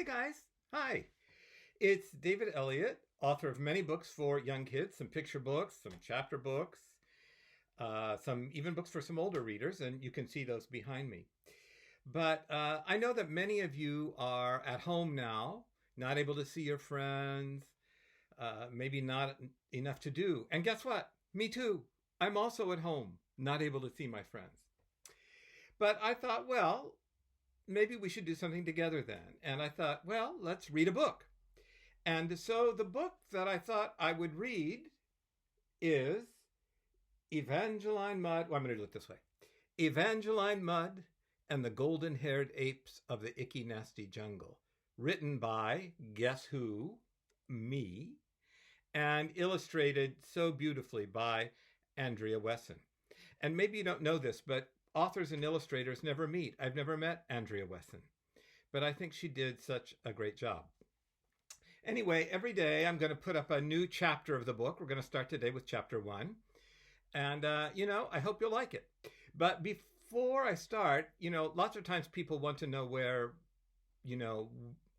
Hey guys, hi. It's David Elliott, author of many books for young kids, some picture books, some chapter books, some even books for some older readers, and you can see those behind me. But I know that many of you are at home now, not able to see your friends, maybe not enough to do. And guess what? Me too. I'm also at home, not able to see my friends. But I thought, well, maybe we should do something together then. And I thought, well, let's read a book. And so the book that I thought I would read is Evangeline Mudd. Well, I'm going to do it this way: Evangeline Mudd and the Golden Haired Apes of the Icky Nasty Jungle. Written by, guess who? Me. And illustrated so beautifully by Andrea Wesson. And maybe you don't know this, but authors and illustrators never meet. I've never met Andrea Wesson, but I think she did such a great job. Anyway, every day I'm going to put up a new chapter of the book. We're going to start today with chapter 1. And, I hope you'll like it. But before I start, lots of times people want to know where,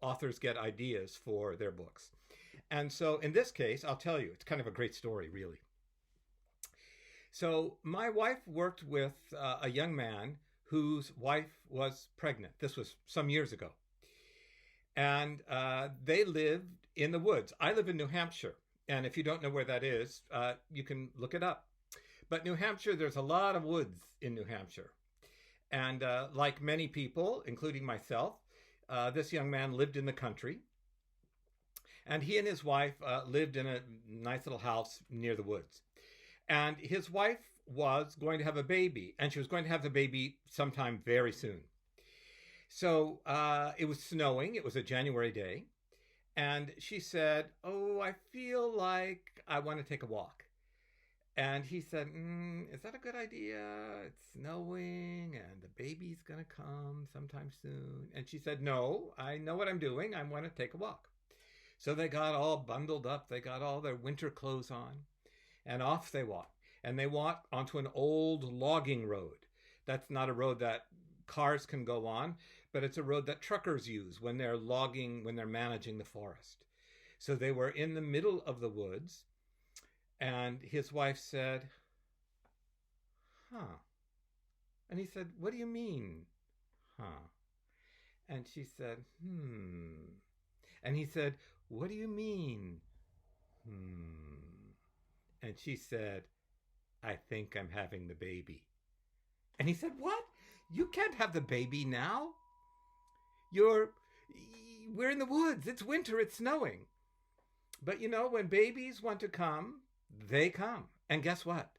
authors get ideas for their books. And so in this case, I'll tell you, it's kind of a great story, really. So my wife worked with a young man whose wife was pregnant. This was some years ago. And they lived in the woods. I live in New Hampshire. And if you don't know where that is, you can look it up. But New Hampshire, there's a lot of woods in New Hampshire. And like many people, including myself, this young man lived in the country. And he and his wife lived in a nice little house near the woods. And his wife was going to have a baby, and she was going to have the baby sometime very soon. So it was snowing. It was a January day. And she said, "Oh, I feel like I want to take a walk." And he said, "Is that a good idea? It's snowing and the baby's going to come sometime soon." And she said, "No, I know what I'm doing. I want to take a walk." So they got all bundled up. They got all their winter clothes on. And off they walked. And they walked onto an old logging road. That's not a road that cars can go on, but it's a road that truckers use when they're logging, when they're managing the forest. So they were in the middle of the woods. And his wife said, "Huh." And he said, "What do you mean, huh?" And she said, "Hmm." And he said, "What do you mean, hmm?" And she said, "I think I'm having the baby." And he said, "What? You can't have the baby now. We're in the woods. It's winter. It's snowing." But when babies want to come, they come. And guess what?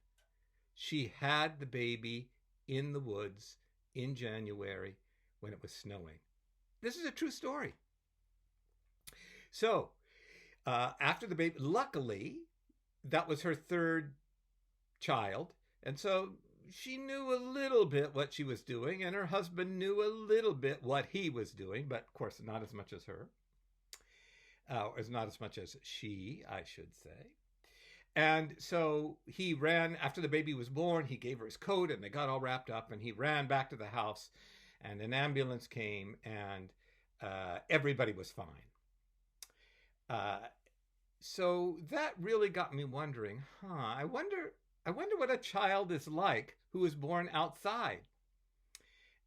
She had the baby in the woods in January when it was snowing. This is a true story. So after the baby, luckily, that was her third child. And so she knew a little bit what she was doing, and her husband knew a little bit what he was doing, but of course not as much as her, or not as much as she, I should say. And so he ran, after the baby was born, he gave her his coat and they got all wrapped up, and he ran back to the house, and an ambulance came, and everybody was fine. So that really got me wondering, I wonder what a child is like who is born outside.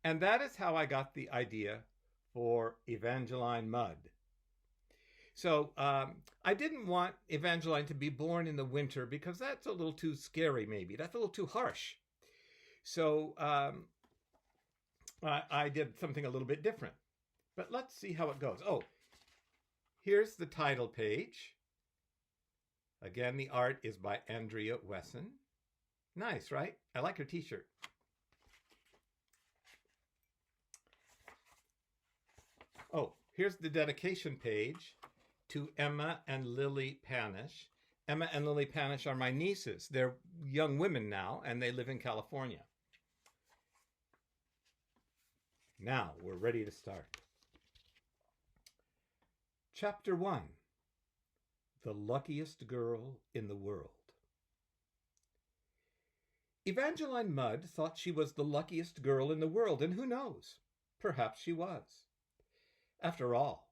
And that is how I got the idea for Evangeline Mudd. So I didn't want Evangeline to be born in the winter because that's a little too scary, maybe. That's a little too harsh. So I did something a little bit different. But let's see how it goes. Oh, here's the title page. Again, the art is by Andrea Wesson. Nice, right? I like her t-shirt. Oh, here's the dedication page to Emma and Lily Panish. Emma and Lily Panish are my nieces. They're young women now, and they live in California. Now, we're ready to start. Chapter 1. The Luckiest Girl in the World. Evangeline Mudd thought she was the luckiest girl in the world, and who knows? Perhaps she was. After all,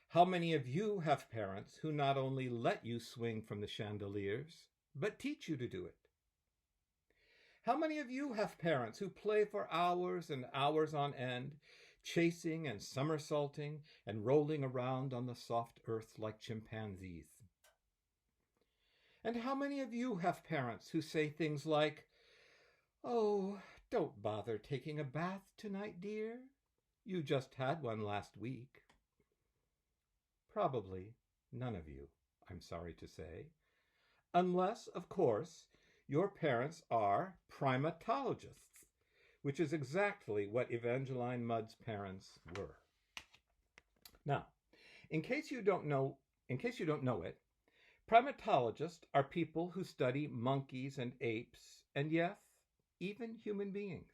How many of you have parents who not only let you swing from the chandeliers, but teach you to do it? How many of you have parents who play for hours and hours on end, chasing and somersaulting and rolling around on the soft earth like chimpanzees? And how many of you have parents who say things like, "Oh, don't bother taking a bath tonight, dear. You just had one last week"? Probably none of you, I'm sorry to say. Unless, of course, your parents are primatologists, which is exactly what Evangeline Mudd's parents were. Now, in case you don't know it, primatologists are people who study monkeys and apes, and yes, even human beings.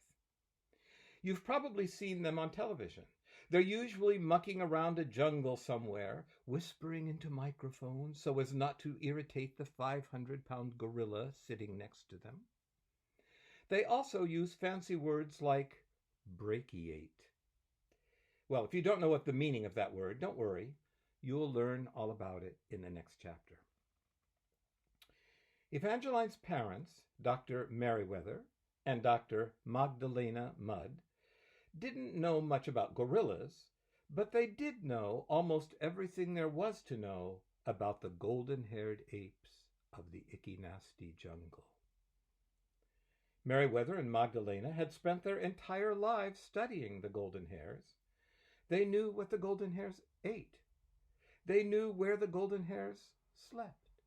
You've probably seen them on television. They're usually mucking around a jungle somewhere, whispering into microphones so as not to irritate the 500-pound gorilla sitting next to them. They also use fancy words like brachiate. Well, if you don't know what the meaning of that word, don't worry. You'll learn all about it in the next chapter. Evangeline's parents, Dr. Merriweather and Dr. Magdalena Mudd, didn't know much about gorillas, but they did know almost everything there was to know about the golden-haired apes of the icky nasty jungle. Merriweather and Magdalena had spent their entire lives studying the golden hairs. They knew what the golden hairs ate. They knew where the golden hairs slept.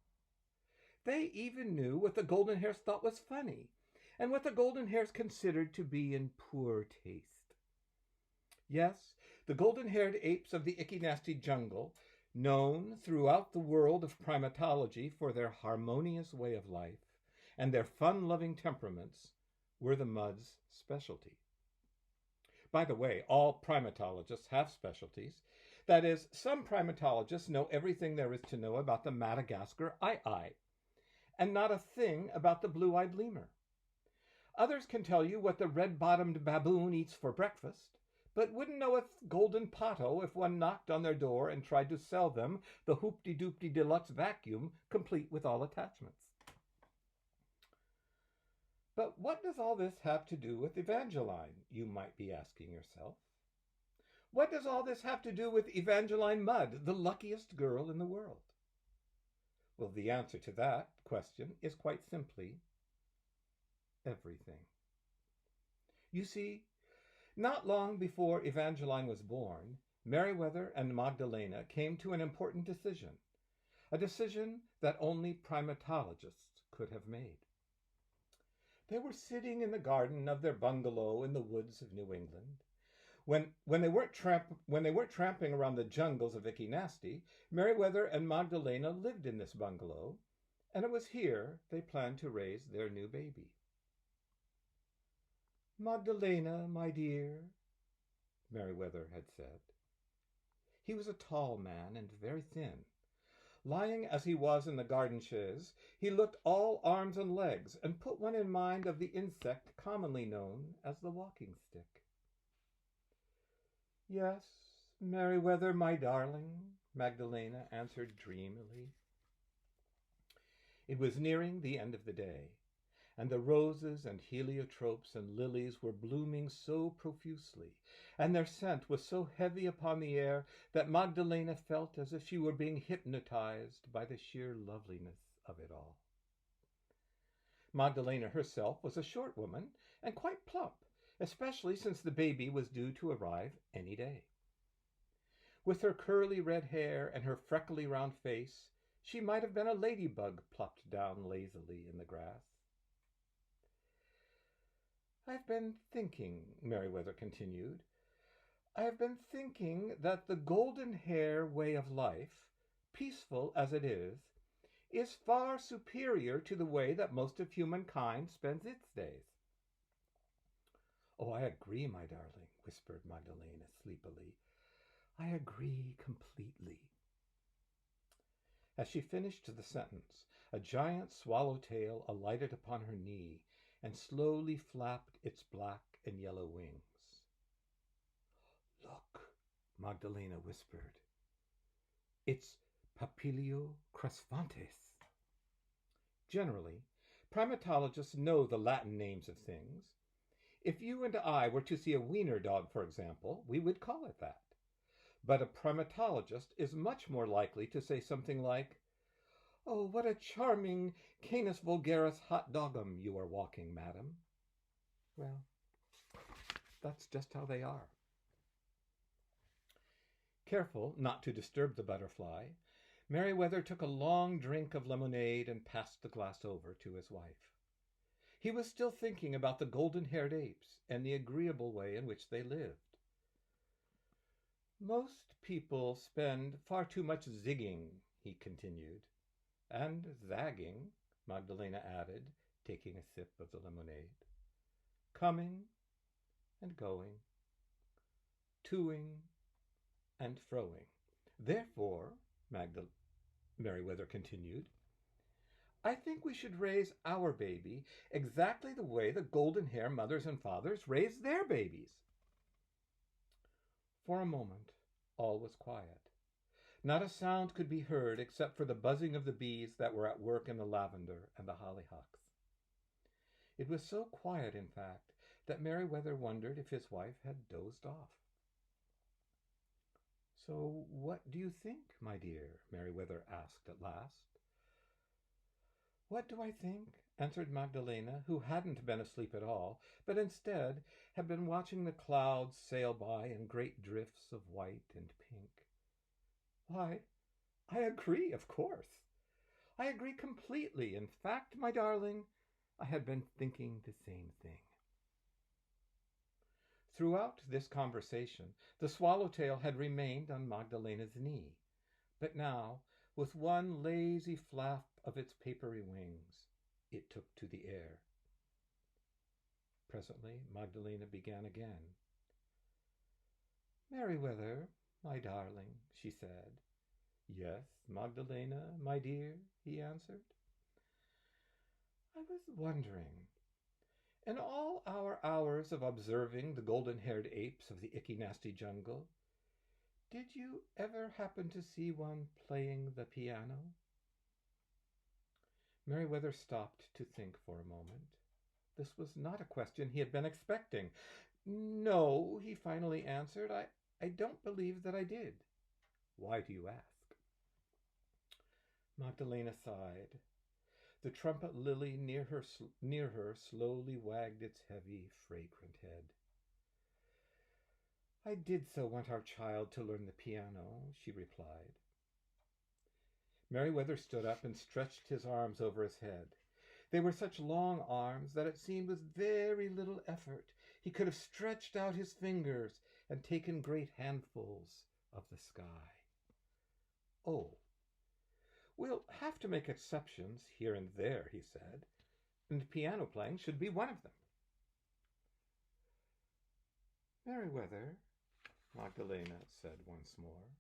They even knew what the golden hairs thought was funny and what the golden hairs considered to be in poor taste. Yes, the golden-haired apes of the icky nasty jungle, known throughout the world of primatology for their harmonious way of life and their fun-loving temperaments, were the Mudds' specialty. By the way, all primatologists have specialties. That is, some primatologists know everything there is to know about the Madagascar aye-aye, and not a thing about the blue-eyed lemur. Others can tell you what the red-bottomed baboon eats for breakfast, but wouldn't know a golden potto if one knocked on their door and tried to sell them the Hoopty-Doopty Deluxe vacuum, complete with all attachments. But what does all this have to do with Evangeline, you might be asking yourself? What does all this have to do with Evangeline Mudd, the luckiest girl in the world? Well, the answer to that question is quite simply everything. You see, not long before Evangeline was born, Merriweather and Magdalena came to an important decision, a decision that only primatologists could have made. They were sitting in the garden of their bungalow in the woods of New England. When they weren't tramping around the jungles of Icky Nasty, Merriweather and Magdalena lived in this bungalow, and it was here they planned to raise their new baby. "Magdalena, my dear," Merriweather had said. He was a tall man and very thin. Lying as he was in the garden chaise, he looked all arms and legs, and put one in mind of the insect commonly known as the walking stick. "Yes, Merriweather, my darling," Magdalena answered dreamily. It was nearing the end of the day, and the roses and heliotropes and lilies were blooming so profusely, and their scent was so heavy upon the air that Magdalena felt as if she were being hypnotized by the sheer loveliness of it all. Magdalena herself was a short woman and quite plump, especially since the baby was due to arrive any day. With her curly red hair and her freckly round face, she might have been a ladybug plopped down lazily in the grass. "I've been thinking," Merriweather continued, "I've been thinking that the golden hair way of life, peaceful as it is far superior to the way that most of humankind spends its days." "Oh, I agree, my darling," whispered Magdalena sleepily. "I agree completely." As she finished the sentence, a giant swallowtail alighted upon her knee and slowly flapped its black and yellow wings. "Look," Magdalena whispered. It's Papilio crescentis. Generally, primatologists know the Latin names of things. If you and I were to see a wiener dog, for example, we would call it that. But a primatologist is much more likely to say something like, "Oh, what a charming Canis vulgaris hot dogum you are walking, madam." Well, that's just how they are. Careful not to disturb the butterfly, Meriwether took a long drink of lemonade and passed the glass over to his wife. He was still thinking about the golden-haired apes and the agreeable way in which they lived. "Most people spend far too much zigging," he continued. "And zagging," Magdalena added, taking a sip of the lemonade. "Coming and going, toing and froing. Therefore," Meriwether continued, "I think we should raise our baby exactly the way the golden-haired mothers and fathers raised their babies." For a moment, all was quiet. Not a sound could be heard except for the buzzing of the bees that were at work in the lavender and the hollyhocks. It was so quiet, in fact, that Meriwether wondered if his wife had dozed off. "So what do you think, my dear?" Meriwether asked at last. "What do I think?" answered Magdalena, who hadn't been asleep at all, but instead had been watching the clouds sail by in great drifts of white and pink. "Why, I agree, of course. I agree completely. In fact, my darling, I had been thinking the same thing." Throughout this conversation, the swallowtail had remained on Magdalena's knee, but now, with one lazy flap of its papery wings, it took to the air. Presently, Magdalena began again. "Meriwether, my darling," she said. "Yes, Magdalena, my dear," he answered. "I was wondering, in all our hours of observing the golden-haired apes of the icky nasty jungle, did you ever happen to see one playing the piano?" Meriwether stopped to think for a moment. This was not a question he had been expecting. "No," he finally answered, I don't believe that I did." "Why do you ask?" Magdalena sighed. The trumpet lily near her slowly wagged its heavy, fragrant head. "I did so want our child to learn the piano," she replied. Meriwether stood up and stretched his arms over his head. They were such long arms that it seemed with very little effort he could have stretched out his fingers and taken great handfuls of the sky. "Oh, we'll have to make exceptions here and there," he said, "and piano playing should be one of them." "Meriwether," Magdalena said once more.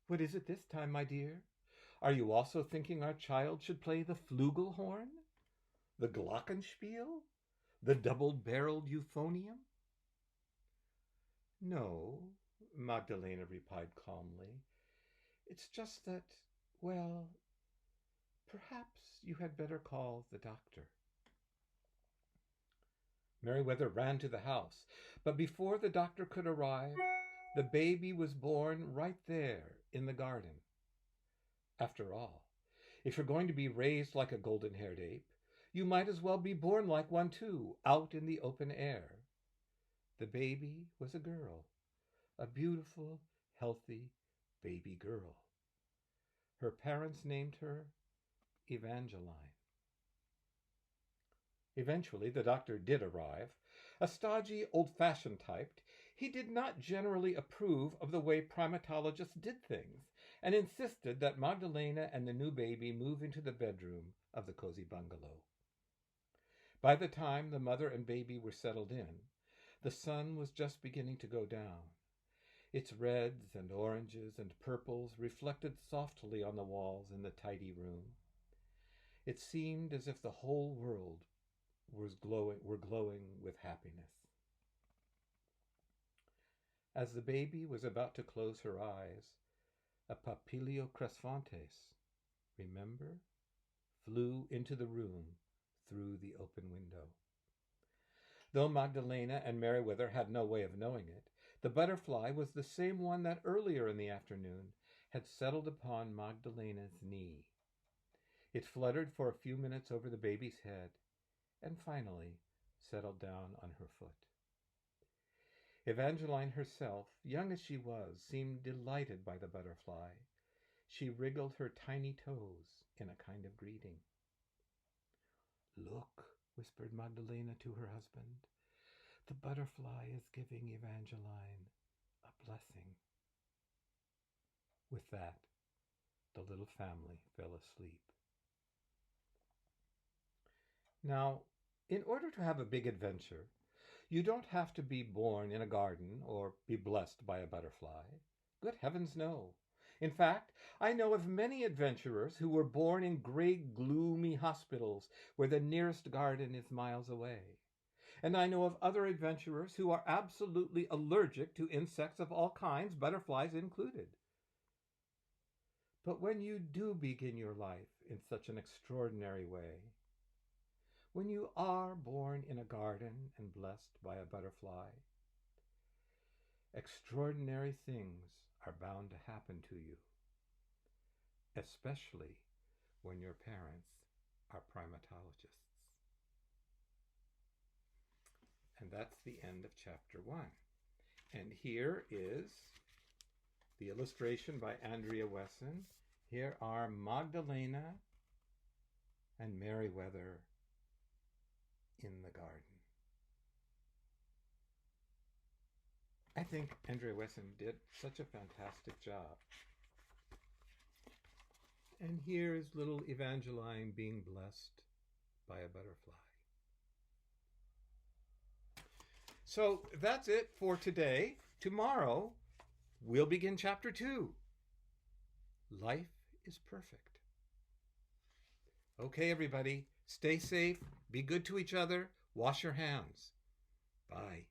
"What is it this time, my dear? Are you also thinking our child should play the flugelhorn, the glockenspiel, the double-barreled euphonium?" "No," Magdalena replied calmly. "It's just that, well, perhaps you had better call the doctor." Meriwether ran to the house, but before the doctor could arrive, the baby was born right there in the garden. After all, if you're going to be raised like a golden-haired ape, you might as well be born like one too, out in the open air. The baby was a girl, a beautiful, healthy baby girl. Her parents named her Evangeline. Eventually, the doctor did arrive. A stodgy, old-fashioned type, he did not generally approve of the way primatologists did things and insisted that Magdalena and the new baby move into the bedroom of the cozy bungalow. By the time the mother and baby were settled in, the sun was just beginning to go down. Its reds and oranges and purples reflected softly on the walls in the tidy room. It seemed as if the whole world were glowing with happiness. As the baby was about to close her eyes, a papilio crescentes, remember, flew into the room through the open window. Though Magdalena and Meriwether had no way of knowing it, the butterfly was the same one that earlier in the afternoon had settled upon Magdalena's knee. It fluttered for a few minutes over the baby's head and finally settled down on her foot. Evangeline herself, young as she was, seemed delighted by the butterfly. She wriggled her tiny toes in a kind of greeting. "Look," whispered Magdalena to her husband. "The butterfly is giving Evangeline a blessing." With that, the little family fell asleep. Now, in order to have a big adventure, you don't have to be born in a garden or be blessed by a butterfly. Good heavens, no. In fact, I know of many adventurers who were born in gray, gloomy hospitals where the nearest garden is miles away. And I know of other adventurers who are absolutely allergic to insects of all kinds, butterflies included. But when you do begin your life in such an extraordinary way, when you are born in a garden and blessed by a butterfly, extraordinary things are bound to happen to you, especially when your parents are primatologists. And that's the end of chapter 1. And here is the illustration by Andrea Wesson. Here are Magdalena and Meriwether in the garden. I think Andrea Wesson did such a fantastic job. And here's little Evangeline being blessed by a butterfly. So that's it for today. Tomorrow, we'll begin chapter 2. Life is perfect. Okay, everybody, stay safe, be good to each other, wash your hands. Bye.